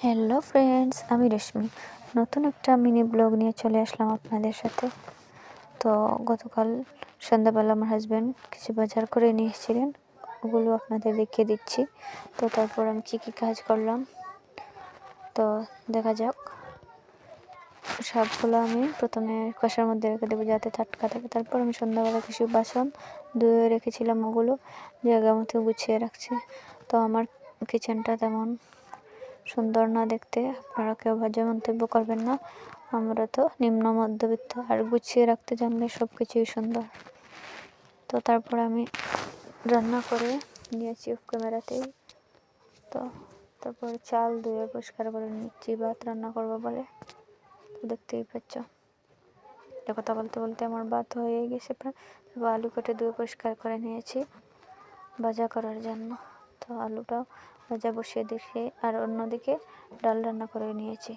Hello friends, আমি রেশমি। নতুন একটা মিনি ব্লগ নিয়ে চলে আসলাম আপনাদের সাথে। তো গতকাল সন্ধ্যাবেলা আমার হাজব্যান্ড কিছু বাজার করে নিয়ে এসেছিলেন, ওগুলো আপনাদের দেখিয়ে দিচ্ছি। তো তারপর আমি কী কাজ করলাম তো দেখা যাক। সবগুলো আমি প্রথমে কষার মধ্যে রেখে দেবো যাতে টাটকা থাকে। তারপর আমি সন্ধ্যাবেলা কিছু বাসন ধুয়ে রেখেছিলাম, ওগুলো জায়গা মতো গুছিয়ে রাখছি। তো আমার কিচেনটা তেমন সুন্দর না দেখতে, আপনারা কেউ বাজে মন্তব্য করবেন না। আমরা তো নিম্ন মধ্যবিত্ত, আর গুছিয়ে রাখতে জানলে সব কিছুই সুন্দর। তো তারপর আমি রান্না করে নিয়েছি অফ ক্যামেরাতেই। তো তারপর চাল ধুয়ে পরিষ্কার করে নিচ্ছি, ভাত রান্না করবো বলে। তো দেখতেই পাচ্ছ, কথা বলতে বলতে আমার ভাত হয়ে গেছে প্রায়। তারপর আলু কেটে ধুয়ে পরিষ্কার করে নিয়েছি ভাজা করার জন্য। তো আলুটাও ভাজা বসিয়ে দেখে আর অন্যদিকে ডাল রান্না করে নিয়েছি।